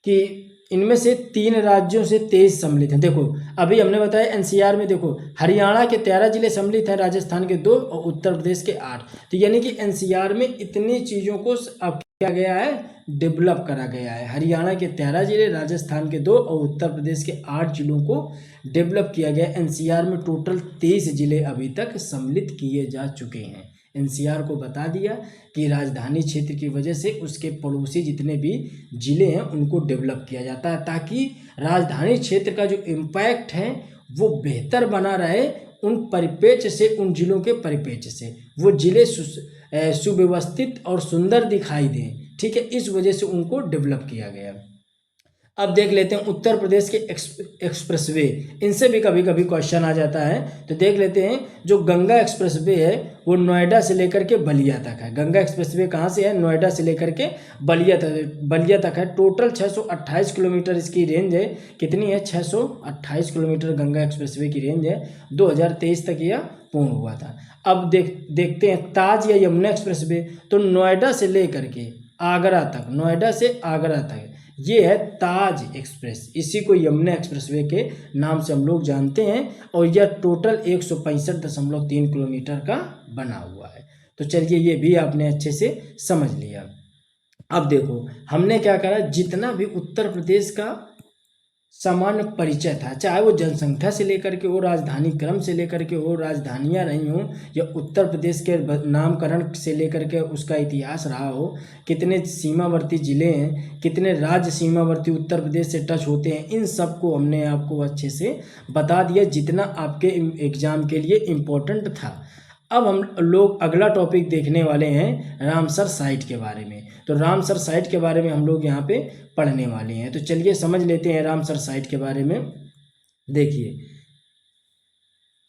कि इनमें से 3 राज्यों से 23 सम्मिलित हैं। देखो, अभी हमने बताया एनसीआर में देखो हरियाणा के 13 जिले सम्मिलित हैं, राजस्थान के 2 और उत्तर प्रदेश के 8। तो यानी कि एनसीआर में इतनी चीज़ों को अब क्या गया है? डेवलप करा गया है। हरियाणा के 13 जिले, राजस्थान के 2 और उत्तर प्रदेश के 8 जिलों को डेवलप किया गया। एनसीआर में टोटल 23 जिले अभी तक सम्मिलित किए जा चुके हैं। एनसीआर को बता दिया कि राजधानी क्षेत्र की वजह से उसके पड़ोसी जितने भी जिले हैं उनको डेवलप किया जाता है, ताकि राजधानी क्षेत्र का जो इम्पैक्ट है वो बेहतर बना रहे उन परिप्रेक्ष्य से, उन जिलों के परिप्रेक्ष्य से, वो जिले सुव्यवस्थित और सुंदर दिखाई दें। ठीक है, इस वजह से उनको डेवलप किया गया। अब देख लेते हैं उत्तर प्रदेश के एक्सप्रेसवे, इनसे भी कभी कभी क्वेश्चन आ जाता है। तो देख लेते हैं, जो गंगा एक्सप्रेसवे है वो नोएडा से लेकर के बलिया तक है। गंगा एक्सप्रेसवे कहाँ से है? नोएडा से लेकर के बलिया तक है। टोटल 628 किलोमीटर इसकी रेंज है। कितनी है? 628 किलोमीटर गंगा एक्सप्रेसवे की रेंज है। 2023 तक यह पूर्ण हुआ था। अब देखते हैं ताज या यमुना एक्सप्रेसवे, तो नोएडा से लेकर के आगरा तक, नोएडा से आगरा तक ये है ताज एक्सप्रेस। इसी को यमुना एक्सप्रेसवे के नाम से हम लोग जानते हैं और यह टोटल 165.3 किलोमीटर का बना हुआ है। तो चलिए, ये भी आपने अच्छे से समझ लिया। अब देखो, हमने क्या करा, जितना भी उत्तर प्रदेश का सामान्य परिचय था, चाहे वो जनसंख्या से लेकर के हो, राजधानी क्रम से लेकर के हो, राजधानियाँ रही हों, या उत्तर प्रदेश के नामकरण से लेकर के उसका इतिहास रहा हो, कितने सीमावर्ती ज़िले हैं, कितने राज्य सीमावर्ती उत्तर प्रदेश से टच होते हैं, इन सब को हमने आपको अच्छे से बता दिया जितना आपके एग्ज़ाम के लिए इम्पोर्टेंट था। अब हम लोग अगला टॉपिक देखने वाले हैं रामसर साइट के बारे में। तो रामसर साइट के बारे में हम लोग यहाँ पे पढ़ने वाले हैं। तो चलिए समझ लेते हैं रामसर साइट के बारे में। देखिए,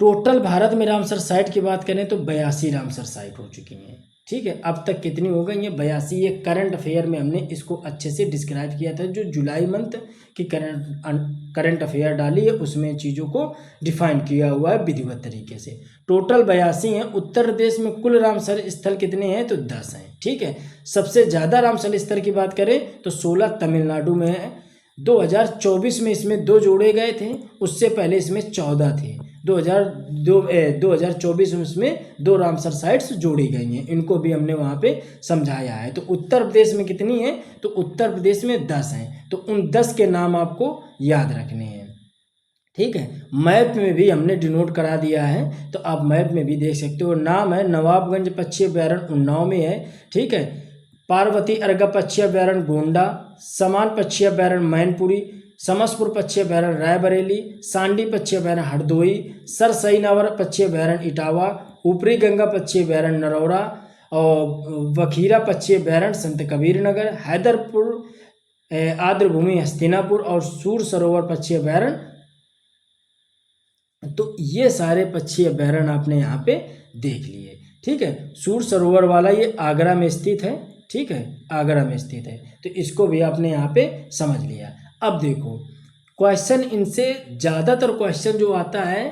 टोटल भारत में रामसर साइट की बात करें तो 82 रामसर साइट हो चुकी हैं। ठीक है, अब तक कितनी हो गई हैं? 82। ये करंट अफेयर में हमने इसको अच्छे से डिस्क्राइब किया था, जो जुलाई मंथ की करंट अफेयर डाली है उसमें चीज़ों को डिफाइन किया हुआ है विधिवत तरीके से। टोटल 82 हैं। उत्तर प्रदेश में कुल रामसर स्थल कितने हैं? तो 10 हैं। ठीक है, सबसे ज़्यादा रामसर स्थल की बात करें तो 16 तमिलनाडु में है। 2024 में इसमें 2 जोड़े गए थे, उससे पहले इसमें 14 थे। 2024 में इसमें 2 रामसर साइट्स जोड़ी गई हैं, इनको भी हमने वहाँ पे समझाया है। तो उत्तर प्रदेश में कितनी है? तो उत्तर प्रदेश में 10 हैं। तो उन 10 के नाम आपको याद रखने हैं। ठीक है, मैप में भी हमने डिनोट करा दिया है, तो आप मैप में भी देख सकते हो। नाम है नवाबगंज पक्षी अभ्यारण्य उन्नाव में है। ठीक है, पार्वती अर्गा पक्षी अभ्यारण्य गोंडा, समान पक्षी अभ्यारण्य मैनपुरी, समसपुर पक्षी अभ्यारण्य रायबरेली, सांडी पक्षी अभ्यारण्य हरदोई, सरसईनावर पक्षी अभ्यारण्य इटावा, ऊपरी गंगा पक्षी अभ्यारण्य नरौरा और वखीरा पक्षी अभ्यारण्य संत कबीर नगर, हैदरपुर आर्द्रभूमि हस्तिनापुर और सूर सरोवर पक्षी अभ्यारण्य। तो ये सारे पक्षी अभ्यारण्य आपने यहाँ पे देख लिए। ठीक है, सूर सरोवर वाला ये आगरा में स्थित है। ठीक है, आगरा में स्थित है, तो इसको भी आपने यहाँ पे समझ लिया। अब देखो क्वेश्चन, इनसे ज़्यादातर क्वेश्चन जो आता है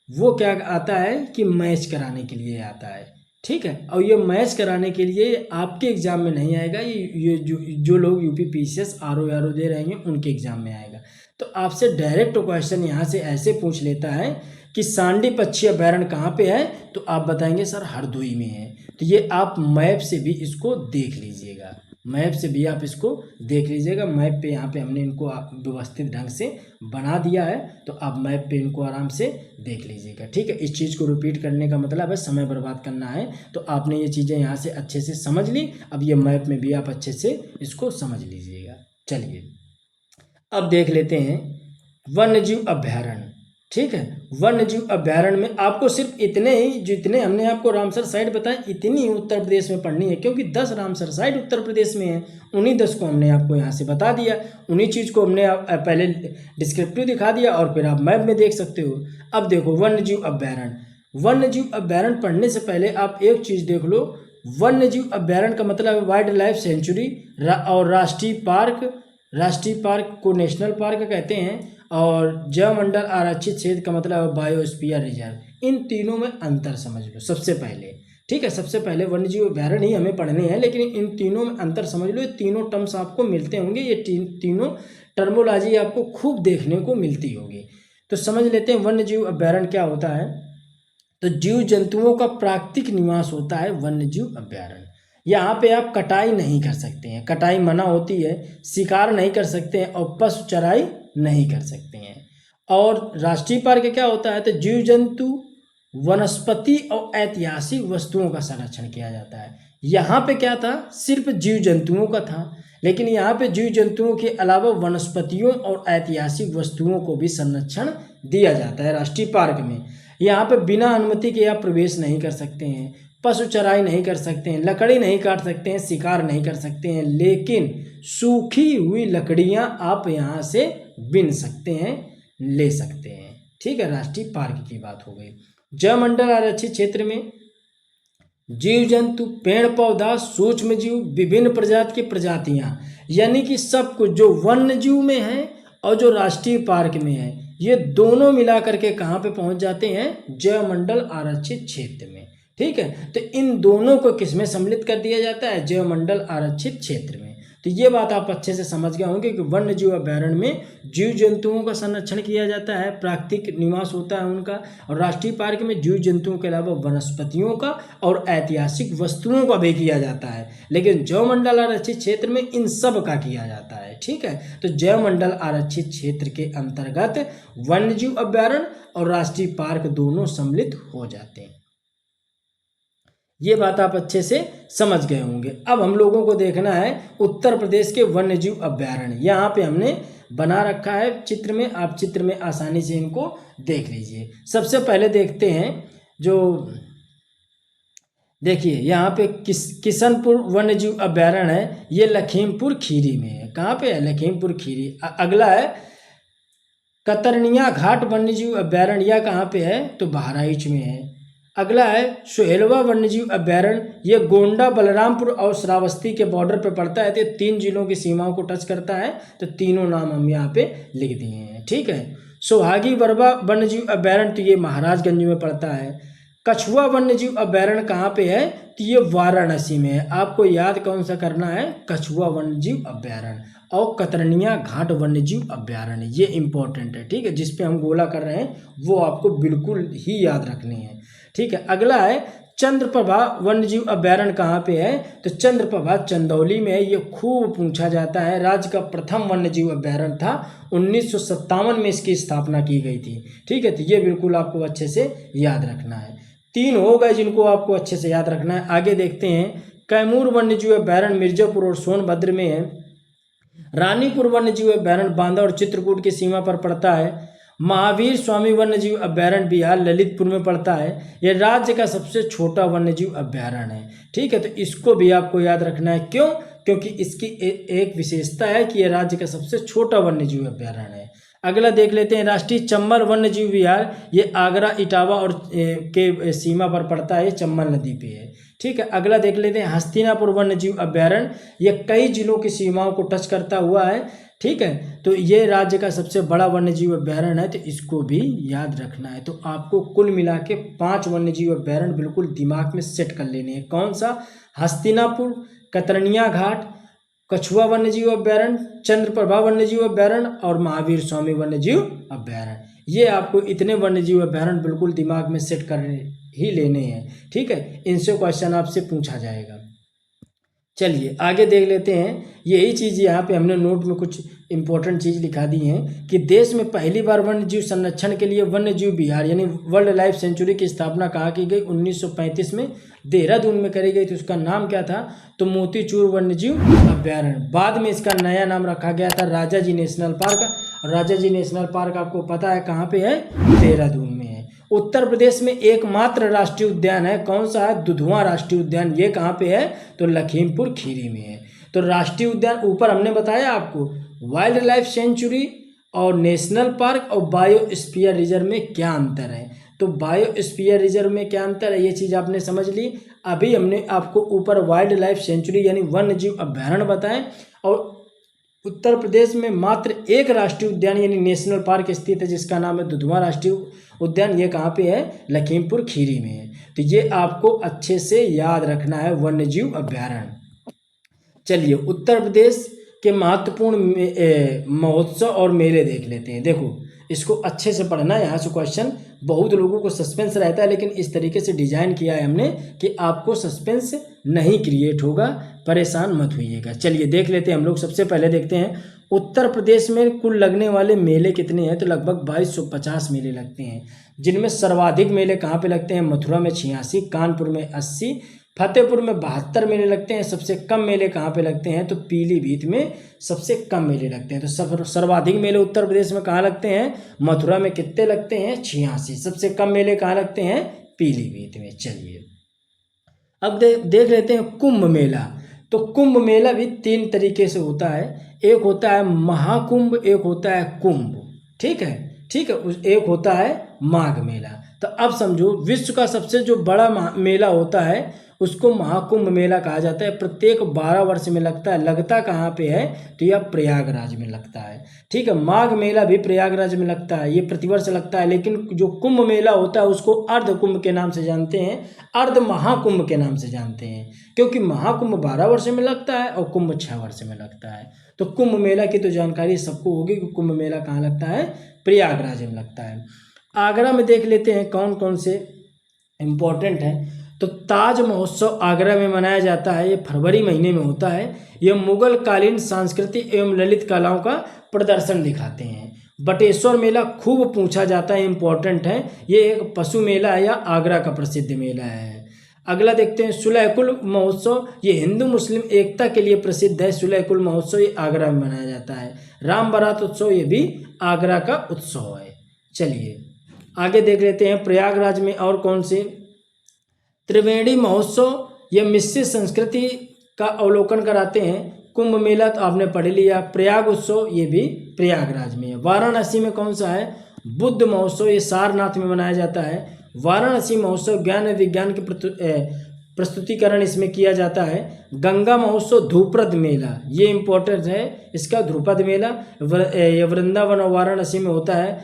वो क्या आता है कि मैच कराने के लिए आता है। ठीक है, और ये मैच कराने के लिए आपके एग्ज़ाम में नहीं आएगा, ये जो लोग यूपी पीसीएस आरओ दे रहे हैं उनके एग्ज़ाम में आएगा। तो आपसे डायरेक्ट क्वेश्चन यहाँ से ऐसे पूछ लेता है कि सांडी पक्षी अभ्यारण्य कहाँ पे है, तो आप बताएंगे सर हरदोई में है। तो ये आप मैप से भी इसको देख लीजिएगा, मैप से भी आप इसको देख लीजिएगा। मैप पे यहाँ पे हमने इनको व्यवस्थित ढंग से बना दिया है, तो आप मैप पे इनको आराम से देख लीजिएगा। ठीक है, इस चीज़ को रिपीट करने का मतलब है समय बर्बाद करना है, तो आपने ये चीज़ें यहाँ से अच्छे से समझ ली। अब ये मैप में भी आप अच्छे से इसको समझ लीजिएगा। चलिए अब देख लेते हैं वन्यजीव अभ्यारण्य। ठीक है, वन्यजीव अभ्यारण्य में आपको सिर्फ इतने ही, जितने हमने आपको रामसर साइट बताए इतनी ही उत्तर प्रदेश में पढ़नी है, क्योंकि 10 रामसर साइट उत्तर प्रदेश में है। उन्हीं 10 को हमने आपको यहाँ से बता दिया, उन्हीं चीज़ को हमने पहले डिस्क्रिप्टिव दिखा दिया और फिर आप मैप में देख सकते हो। अब देखो वन्यजीव अभ्यारण्य, वन्यजीव अभ्यारण्य पढ़ने से पहले आप एक चीज़ देख लो। वन्यजीव अभ्यारण्य का मतलब है वाइल्ड लाइफ सेंचुरी और राष्ट्रीय पार्क को नेशनल पार्क कहते हैं, और जैवमंडल आरक्षित क्षेत्र का मतलब है बायोस्फीयर रिजर्व। इन तीनों में अंतर समझ लो सबसे पहले। ठीक है, सबसे पहले वन्यजीव अभ्यारण्य ही हमें पढ़ने हैं, लेकिन इन तीनों में अंतर समझ लो। ये तीनों टर्म्स आपको मिलते होंगे, ये तीनों टर्मोलॉजी आपको खूब देखने को मिलती होगी। तो समझ लेते हैं वन्यजीव अभ्यारण्य क्या होता है। तो जीव जंतुओं का प्राकृतिक निवास होता है वन्यजीव अभ्यारण्य। यहाँ पे आप कटाई नहीं कर सकते हैं, कटाई मना होती है, शिकार नहीं कर सकते हैं और पशु चराई नहीं कर सकते हैं। और राष्ट्रीय पार्क क्या होता है, तो जीव जंतु, वनस्पति और ऐतिहासिक वस्तुओं का संरक्षण किया जाता है। यहाँ पे क्या था, सिर्फ जीव जंतुओं का था, लेकिन यहाँ पे जीव जंतुओं के अलावा वनस्पतियों और ऐतिहासिक वस्तुओं को भी संरक्षण दिया जाता है राष्ट्रीय पार्क में। यहाँ पे बिना अनुमति के आप प्रवेश नहीं कर सकते हैं, पशु चराई नहीं कर सकते हैं, लकड़ी नहीं काट सकते हैं, शिकार नहीं कर सकते हैं, लेकिन सूखी हुई लकड़ियाँ आप यहाँ से बिन सकते हैं, ले सकते हैं। ठीक है, राष्ट्रीय पार्क की बात हो गई। जैवमंडल आरक्षित क्षेत्र में जीव जंतु, पेड़ पौधा, सूक्ष्म जीव, विभिन्न प्रजाति की प्रजातियाँ, यानी कि सब कुछ जो वन्य जीव में है और जो राष्ट्रीय पार्क में है, ये दोनों मिला करके कहाँ पे पहुँच जाते हैं, जैवमंडल आरक्षित क्षेत्र में। ठीक है, तो इन दोनों को किसमें सम्मिलित कर दिया जाता है, जैवमंडल आरक्षित क्षेत्र में। तो ये बात आप अच्छे से समझ गए होंगे कि वन्य जीव अभ्यारण्य में जीव जंतुओं का संरक्षण किया जाता है, प्राकृतिक निवास होता है उनका, और राष्ट्रीय पार्क में जीव जंतुओं के अलावा वनस्पतियों का और ऐतिहासिक वस्तुओं का भी किया जाता है, लेकिन जैवमंडल आरक्षित क्षेत्र में इन सब का किया जाता है। ठीक है, तो जैवमंडल आरक्षित क्षेत्र के अंतर्गत वन्य जीव अभ्यारण्य और राष्ट्रीय पार्क दोनों सम्मिलित हो जाते हैं। ये बात आप अच्छे से समझ गए होंगे। अब हम लोगों को देखना है उत्तर प्रदेश के वन्यजीव अभ्यारण्य। यहाँ पे हमने बना रखा है चित्र में, आप चित्र में आसानी से इनको देख लीजिए। सबसे पहले देखते हैं, जो देखिए यहाँ पे किशनपुर वन्यजीव अभ्यारण्य है, ये लखीमपुर खीरी में है। कहाँ पे है, लखीमपुर खीरी। अगला है कतरनिया घाट वन्यजीव अभ्यारण्य, यह कहाँ पे है, तो बहराइच में है। अगला है सोहेलवा वन्यजीव अभ्यारण्य, ये गोंडा, बलरामपुर और श्रावस्ती के बॉर्डर पर पड़ता है। तो 3 जिलों की सीमाओं को टच करता है, तो तीनों नाम हम यहाँ पे लिख दिए हैं। ठीक है, सोहागी बरवा वन्यजीव अभ्यारण्य, तो ये महाराजगंज में पड़ता है। कछुआ वन्यजीव अभ्यारण्य कहाँ पे है, तो ये वाराणसी में है। आपको याद कौन सा करना है, कछुआ वन्यजीव अभ्यारण्य। और कतरनिया घाट वन्यजीव अभ्यारण्य, ये इंपॉर्टेंट है। ठीक है, जिस पे हम गोला कर रहे हैं वो आपको बिल्कुल ही याद रखनी है। ठीक है, अगला है चंद्रप्रभा वन्यजीव अभ्यारण्य कहाँ पे है? तो चंद्रप्रभा चंदौली में है। ये खूब पूछा जाता है। राज्य का प्रथम वन्यजीव अभ्यारण्य था, 1957 में इसकी स्थापना की गई थी। ठीक है, तो ये बिल्कुल आपको अच्छे से याद रखना है। 3 हो गए जिनको आपको अच्छे से याद रखना है। आगे देखते हैं, कैमूर वन्यजीव अभ्यारण्य मिर्जापुर और सोनभद्र में है। रानीपुर वन्यजीव अभ्यारण्य बांदा और चित्रकूट की सीमा पर पड़ता है। महावीर स्वामी वन्यजीव अभ्यारण्य बिहार ललितपुर में पड़ता है। यह राज्य का सबसे छोटा वन्यजीव अभ्यारण्य है। ठीक है, तो इसको भी आपको याद रखना है। क्यों? क्योंकि इसकी एक विशेषता है कि यह राज्य का सबसे छोटा वन्यजीव अभ्यारण्य है। अगला देख लेते हैं, राष्ट्रीय चंबल वन्यजीव विहार, ये आगरा इटावा और के सीमा पर पड़ता है। ये चंबल नदी पे है। ठीक है, अगला देख लेते हैं, हस्तिनापुर वन्यजीव अभ्यारण्य, यह कई जिलों की सीमाओं को टच करता हुआ है। ठीक है, तो ये राज्य का सबसे बड़ा वन्यजीव अभ्यारण्य है, तो इसको भी याद रखना है। तो आपको कुल मिला के 5 वन्यजीव अभ्यारण्य बिल्कुल दिमाग में सेट कर लेने हैं। कौन सा? हस्तिनापुर, कतरनिया घाट, कछुआ वन्यजीव अभ्यारण्य, चंद्रप्रभा वन्यजीव अभ्यारण्य और महावीर स्वामी वन्यजीव अभ्यारण्य। ये आपको इतने वन्यजीव अभ्यारण्य बिल्कुल दिमाग में सेट कर ही लेने हैं। ठीक है, इनसे क्वेश्चन आपसे पूछा जाएगा। चलिए आगे देख लेते हैं। यही चीज़ यहाँ पे हमने नोट में कुछ इंपॉर्टेंट चीज़ लिखा दी है कि देश में पहली बार वन्यजीव संरक्षण के लिए वन्यजीव विहार यानी वर्ल्ड लाइफ सेंचुरी की स्थापना कहाँ की गई? 1935 में देहरादून में करी गई थी। उसका नाम क्या था? तो मोतीचूर वन्यजीव अभ्यारण्य। बाद में इसका नया नाम रखा गया था राजाजी नेशनल पार्क। और राजाजी नेशनल पार्क आपको पता है कहाँ पे है? देहरादून में है। उत्तर प्रदेश में एकमात्र राष्ट्रीय उद्यान है, कौन सा है? दुधवा राष्ट्रीय उद्यान। ये कहाँ पे है? तो लखीमपुर खीरी में है। तो राष्ट्रीय उद्यान ऊपर हमने बताया आपको, वाइल्ड लाइफ सेंचुरी और नेशनल पार्क और बायोस्फीयर रिजर्व में क्या अंतर है। तो बायोस्फीयर रिजर्व में क्या अंतर है, ये चीज़ आपने समझ ली। अभी हमने आपको ऊपर वाइल्ड लाइफ सेंचुरी यानी वन्यजीव अभ्यारण्य बताएं, और उत्तर प्रदेश में मात्र एक राष्ट्रीय उद्यान यानी नेशनल पार्क स्थित है जिसका नाम है दुधवा राष्ट्रीय उद्यान। ये कहाँ पे है? लखीमपुर खीरी में है। तो ये आपको अच्छे से याद रखना है, वन्यजीव अभ्यारण्य। चलिए उत्तर प्रदेश के महत्वपूर्ण महोत्सव और मेले देख लेते हैं। देखो इसको अच्छे से पढ़ना है, यहाँ से क्वेश्चन बहुत लोगों को सस्पेंस रहता है, लेकिन इस तरीके से डिजाइन किया है हमने कि आपको सस्पेंस नहीं क्रिएट होगा, परेशान मत होइएगा। चलिए देख लेते हैं हम लोग। सबसे पहले देखते हैं उत्तर प्रदेश में कुल लगने वाले मेले कितने हैं। तो लगभग 2250 मेले लगते हैं, जिनमें सर्वाधिक मेले कहाँ पे लगते हैं? मथुरा में 86, कानपुर में 80, फतेहपुर में 72 मेले लगते हैं। सबसे कम मेले कहाँ पे लगते हैं? तो पीलीभीत में सबसे कम मेले लगते हैं। तो सर्वाधिक मेले उत्तर प्रदेश में कहाँ लगते हैं? मथुरा में कितने लगते हैं? 86। सबसे कम मेले कहाँ लगते हैं? पीलीभीत में। चलिए अब देख लेते हैं कुंभ मेला। तो कुंभ मेला भी 3 तरीके से होता है। एक होता है महाकुंभ, एक होता है कुंभ। ठीक है, एक होता है माघ मेला। तो अब समझो विश्व का सबसे जो बड़ा मेला होता है उसको महाकुंभ मेला कहा जाता है। प्रत्येक 12 वर्ष में लगता है। लगता कहाँ पे है? तो यह प्रयागराज में लगता है। ठीक है, माघ मेला भी प्रयागराज में लगता है, ये प्रतिवर्ष लगता है। लेकिन जो कुंभ मेला होता है उसको अर्ध कुंभ के नाम से जानते हैं, अर्ध महाकुंभ के नाम से जानते हैं, क्योंकि महाकुंभ 12 वर्ष में लगता है और कुंभ 6 वर्ष में लगता है। तो कुंभ मेला की तो जानकारी सबको होगी कि कुंभ मेला कहाँ लगता है? प्रयागराज में लगता है। आगरा में देख लेते हैं कौन कौन से इम्पोर्टेंट है। तो ताज महोत्सव आगरा में मनाया जाता है। ये फरवरी महीने में होता है। ये मुगल कालीन सांस्कृतिक एवं ललित कलाओं का प्रदर्शन दिखाते हैं। बटेश्वर मेला खूब पूछा जाता है, इम्पोर्टेंट है। ये एक पशु मेला है या आगरा का प्रसिद्ध मेला है। अगला देखते हैं सुलहकुल महोत्सव। ये हिंदू मुस्लिम एकता के लिए प्रसिद्ध है। सुलहकुल महोत्सव ये आगरा में मनाया जाता है। राम बारात उत्सव ये भी आगरा का उत्सव है। चलिए आगे देख लेते हैं प्रयागराज में और कौन से। त्रिवेणी महोत्सव यह मिश्रित संस्कृति का अवलोकन कराते हैं। कुंभ मेला तो आपने पढ़ लिया। प्रयाग उत्सव ये भी प्रयागराज में है। वाराणसी में कौन सा है? बुद्ध महोत्सव, ये सारनाथ में मनाया जाता है। वाराणसी महोत्सव ज्ञान और विज्ञान के प्रस्तुतिकरण इसमें किया जाता है। गंगा महोत्सव ध्रुपद मेला, ये इम्पोर्टेंट है इसका। ध्रुपद मेला वृंदावन और वाराणसी में होता है।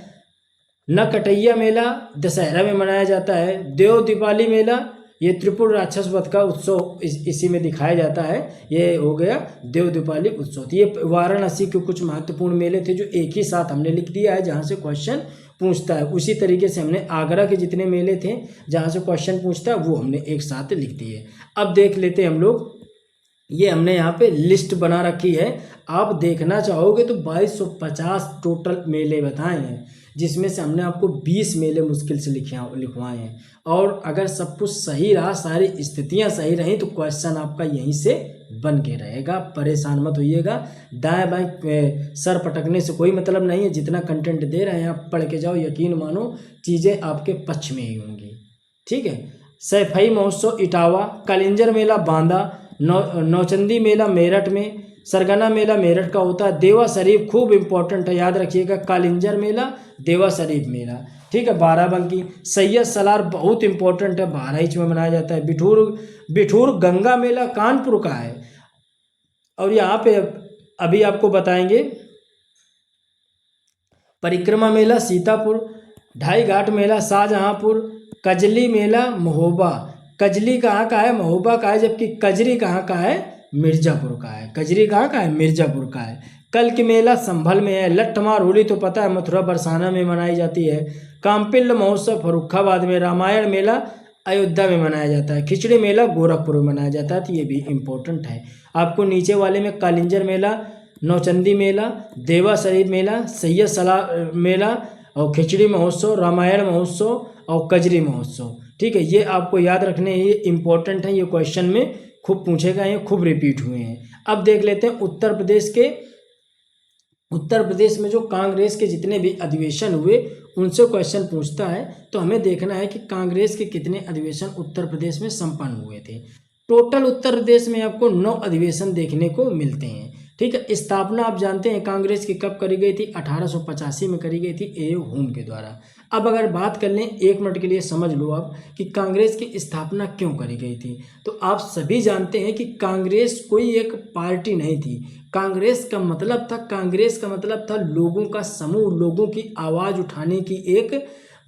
नकटैया मेला दशहरा में मनाया जाता है। देव दीपावली मेला ये त्रिपुर राक्षस वध का उत्सव इसी में दिखाया जाता है। ये हो गया देव दीपावली उत्सव। ये वाराणसी के कुछ महत्वपूर्ण मेले थे जो एक ही साथ हमने लिख दिया है, जहाँ से क्वेश्चन पूछता है। उसी तरीके से हमने आगरा के जितने मेले थे जहाँ से क्वेश्चन पूछता है वो हमने एक साथ लिख दिए। अब देख लेते हैं हम लोग, ये हमने यहाँ पे लिस्ट बना रखी है। आप देखना चाहोगे तो 2250 टोटल मेले बताए हैं, जिसमें से हमने आपको 20 मेले मुश्किल से लिखवाए हैं। और अगर सब कुछ सही रहा, सारी स्थितियाँ सही रही, तो क्वेश्चन आपका यहीं से बन के रहेगा। परेशान मत होइएगा, दाएं बाएं सर पटकने से कोई मतलब नहीं है। जितना कंटेंट दे रहे हैं आप पढ़ के जाओ, यकीन मानो चीज़ें आपके पक्ष में ही होंगी। ठीक है। सैफई महोत्सव इटावा, कलिंजर मेला बांदा, नौचंदी मेला मेरठ में, सरगना मेला मेरठ का होता है। देवा शरीफ खूब इंपॉर्टेंट है, याद रखिएगा, कालिंजर मेला, देवा शरीफ मेला। ठीक है। बाराबंकी सैयद सलार बहुत इंपॉर्टेंट है, बहराइच में मनाया जाता है। बिठूर गंगा मेला कानपुर का है। और यहाँ पे अभी आपको बताएंगे परिक्रमा मेला सीतापुर, ढाई घाट मेला शाहजहांपुर, कजली मेला महोबा। कजली कहाँ का है? महोबा का है। जबकि कजरी कहाँ का है? मिर्जापुर का है। कजरी कहाँ का है? मिर्जापुर का है। कल की मेला संभल में है। लट्ठमार होली तो पता है मथुरा बरसाना में मनाई जाती है। काम्पिल्य महोत्सव फर्रुखाबाद में। रामायण मेला अयोध्या में मनाया जाता है। खिचड़ी मेला गोरखपुर में मनाया जाता है। तो ये भी इम्पोर्टेंट है। आपको नीचे वाले में कालिंजर मेला, नौचंदी मेला, देवा शरीफ मेला, सैयद सलार मेला और खिचड़ी महोत्सव, रामायण महोत्सव और कजरी महोत्सव। ठीक है। ये आपको याद रखने, ये इम्पोर्टेंट है, ये क्वेश्चन में खूब पूछेगा, ये खूब रिपीट हुए हैं। अब देख लेते हैं उत्तर प्रदेश में जो कांग्रेस के जितने भी अधिवेशन हुए उनसे क्वेश्चन पूछता है। तो हमें देखना है कि कांग्रेस के कितने अधिवेशन उत्तर प्रदेश में संपन्न हुए थे। टोटल उत्तर प्रदेश में आपको 9 अधिवेशन देखने को मिलते हैं। ठीक है। स्थापना आप जानते हैं कांग्रेस की कब करी गई थी? 1885 में करी गई थी ए.यू. होम के द्वारा। अब अगर बात कर लें, 1 मिनट के लिए समझ लो आप कि कांग्रेस की स्थापना क्यों करी गई थी। तो आप सभी जानते हैं कि कांग्रेस कोई एक पार्टी नहीं थी। कांग्रेस का मतलब था लोगों का समूह, लोगों की आवाज़ उठाने की एक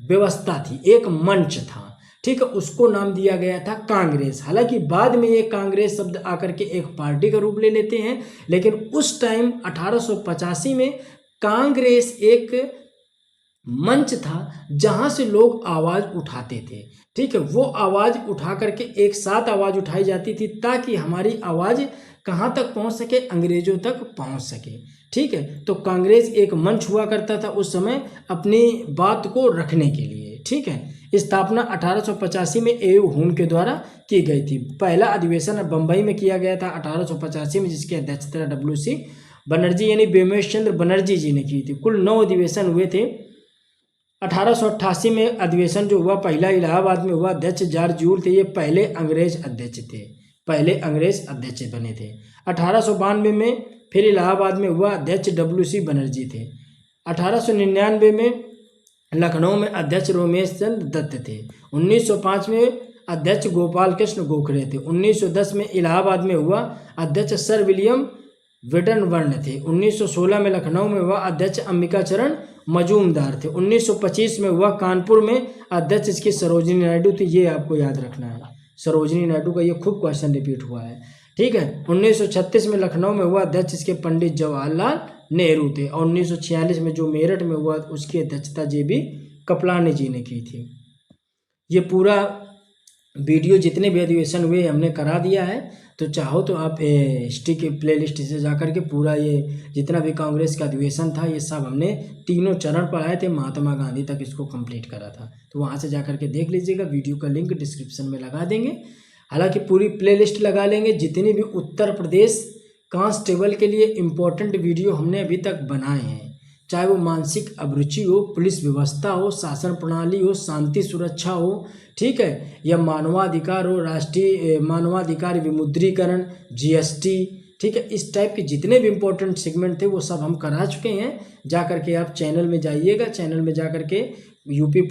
व्यवस्था थी, एक मंच था। ठीक है। उसको नाम दिया गया था कांग्रेस। हालांकि बाद में ये कांग्रेस शब्द आकर के एक पार्टी का रूप ले लेते हैं, लेकिन उस टाइम 1885 में कांग्रेस एक मंच था जहां से लोग आवाज़ उठाते थे। ठीक है। वो आवाज़ उठा करके एक साथ आवाज़ उठाई जाती थी ताकि हमारी आवाज़ कहाँ तक पहुंच सके? अंग्रेजों तक पहुंच सके। ठीक है। तो कांग्रेस एक मंच हुआ करता था उस समय अपनी बात को रखने के लिए। ठीक है। स्थापना 1885 में ए.यू. होम के द्वारा की गई थी। पहला अधिवेशन बम्बई में किया गया था 1885 में, जिसकी अध्यक्षता W.C. बनर्जी यानी बेमेश चंद्र बनर्जी जी ने की थी। कुल 9 अधिवेशन हुए थे। 1888 में अधिवेशन जो हुआ पहला इलाहाबाद में हुआ। अध्यक्ष जॉर्ज जूल थे, ये पहले अंग्रेज अध्यक्ष बने थे। 1892 में फिर इलाहाबाद में हुआ। अध्यक्ष W.C. बनर्जी थे। 1899 में लखनऊ में अध्यक्ष रोमेश चंद्र दत्त थे। 1905 में अध्यक्ष गोपाल कृष्ण गोखले थे। 1910 में इलाहाबाद में हुआ। अध्यक्ष सर विलियम विडनबर्न थे। 1916 में लखनऊ में हुआ। अध्यक्ष अंबिका चरण मजूमदार थे। 1925 में हुआ कानपुर में। अध्यक्ष इसकी सरोजिनी नायडू थी। ये आपको याद रखना है, सरोजिनी नायडू का ये खूब क्वेश्चन रिपीट हुआ है। ठीक है। 1936 में लखनऊ में हुआ। अध्यक्ष इसके पंडित जवाहरलाल नेहरू थे। और 1946 में जो मेरठ में हुआ उसकी अध्यक्षता जे.बी. कृपलानी जी ने की थी। ये पूरा वीडियो जितने भी अधिवेशन हुए हमने करा दिया है। तो चाहो तो आप हिस्ट्री के प्लेलिस्ट से जाकर के पूरा ये जितना भी कांग्रेस का अधिवेशन था ये सब हमने तीनों चरण पढ़ाए थे, महात्मा गांधी तक इसको कंप्लीट करा था। तो वहाँ से जाकर के देख लीजिएगा। वीडियो का लिंक डिस्क्रिप्शन में लगा देंगे। हालांकि पूरी प्लेलिस्ट लगा लेंगे। जितनी भी उत्तर प्रदेश कांस्टेबल के लिए इम्पोर्टेंट वीडियो हमने अभी तक बनाए हैं, चाहे वो मानसिक अभिरुचि हो, पुलिस व्यवस्था हो, शासन प्रणाली हो, शांति सुरक्षा हो, ठीक है, या मानवाधिकार हो, राष्ट्रीय मानवाधिकार विमुद्रीकरण, GST, ठीक है, इस टाइप के जितने भी इम्पोर्टेंट सेगमेंट थे वो सब हम करा चुके हैं। जा कर के आप चैनल में जाइएगा। चैनल में जा कर के यूपी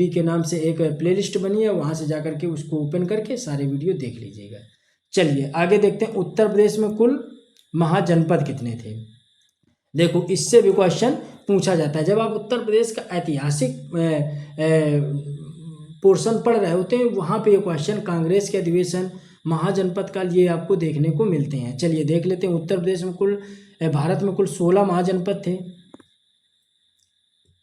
के नाम से एक प्लेलिस्ट बनी है, वहाँ से जा कर के उसको ओपन करके सारे वीडियो देख लीजिएगा। चलिए आगे देखते हैं। उत्तर प्रदेश में कुल महाजनपद कितने थे? देखो, इससे भी क्वेश्चन पूछा जाता है। जब आप उत्तर प्रदेश का ऐतिहासिक पोर्शन पढ़ रहे होते हैं, वहाँ पे ये क्वेश्चन कांग्रेस के अधिवेशन, महाजनपद काल, ये आपको देखने को मिलते हैं। चलिए देख लेते हैं। उत्तर प्रदेश में भारत में कुल 16 महाजनपद थे।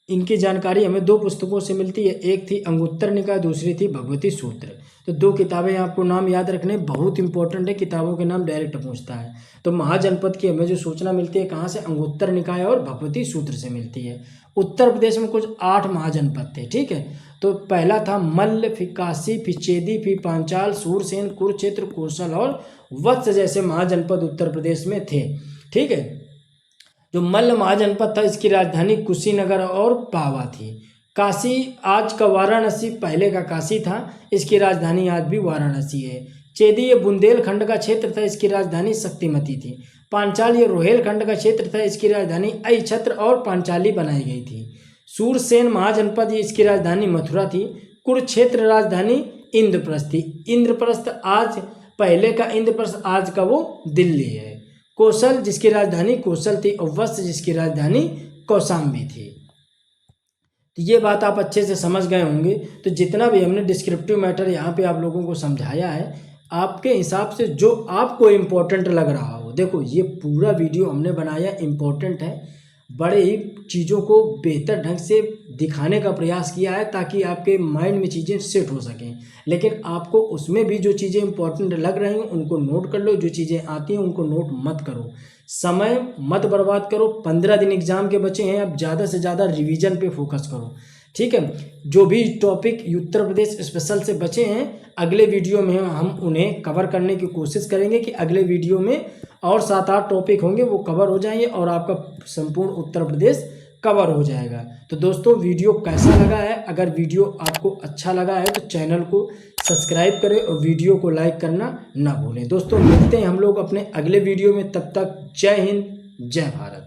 इनकी जानकारी हमें दो पुस्तकों से मिलती है, एक थी अंगुत्तर निकाय, दूसरी थी भगवती सूत्र। तो दो किताबें आपको नाम याद रखने बहुत इंपॉर्टेंट है, किताबों के नाम डायरेक्ट पूछता है। तो महाजनपद की हमें जो सूचना मिलती है कहाँ से, अंगुत्तर निकाय और भगवती सूत्र से मिलती है। उत्तर प्रदेश में कुछ 8 महाजनपद थे, ठीक है। तो पहला था मल्ल, फिर काशी, फिर चेदी, फिर पांचाल, सूरसेन, कुरुक्षेत्र, कौशल और वत्स जैसे महाजनपद उत्तर प्रदेश में थे, ठीक है। जो मल्ल महाजनपद था इसकी राजधानी कुशीनगर और पावा थी। काशी आज का वाराणसी पहले का काशी था, इसकी राजधानी आज भी वाराणसी है। चेदी ये बुंदेलखंड का क्षेत्र था, इसकी राजधानी शक्तिमती थी। पांचाल ये रोहेलखंड का क्षेत्र था, इसकी राजधानी अहिछत्र और पांचाली बनाई गई थी। सूरसेन महाजनपद ये इसकी राजधानी मथुरा थी। कुरुक्षेत्र राजधानी इंद्रप्रस्थ थी। इंद्रप्रस्थ आज पहले का इंद्रप्रस्थ आज का वो दिल्ली है। कौशल जिसकी राजधानी कौशल थी और वत्स जिसकी राजधानी कौशाम्बी थी। तो ये बात आप अच्छे से समझ गए होंगे। तो जितना भी हमने डिस्क्रिप्टिव मैटर यहाँ पे आप लोगों को समझाया है, आपके हिसाब से जो आपको इम्पोर्टेंट लग रहा हो, देखो ये पूरा वीडियो हमने बनाया इम्पोर्टेंट है, बड़े ही चीज़ों को बेहतर ढंग से दिखाने का प्रयास किया है ताकि आपके माइंड में चीज़ें सेट हो सकें। लेकिन आपको उसमें भी जो चीज़ें इंपॉर्टेंट लग रही हैं उनको नोट कर लो, जो चीज़ें आती हैं उनको नोट मत करो, समय मत बर्बाद करो। 15 दिन एग्जाम के बचे हैं, अब ज़्यादा से ज़्यादा रिवीजन पे फोकस करो, ठीक है। जो भी टॉपिक उत्तर प्रदेश स्पेशल से बचे हैं अगले वीडियो में हम उन्हें कवर करने की कोशिश करेंगे कि अगले वीडियो में और 7-8 टॉपिक होंगे वो कवर हो जाएंगे और आपका संपूर्ण उत्तर प्रदेश कवर हो जाएगा। तो दोस्तों वीडियो कैसा लगा है, अगर वीडियो आपको अच्छा लगा है तो चैनल को सब्सक्राइब करें और वीडियो को लाइक करना ना भूलें। दोस्तों मिलते हैं हम लोग अपने अगले वीडियो में, तब तक जय हिंद जय भारत।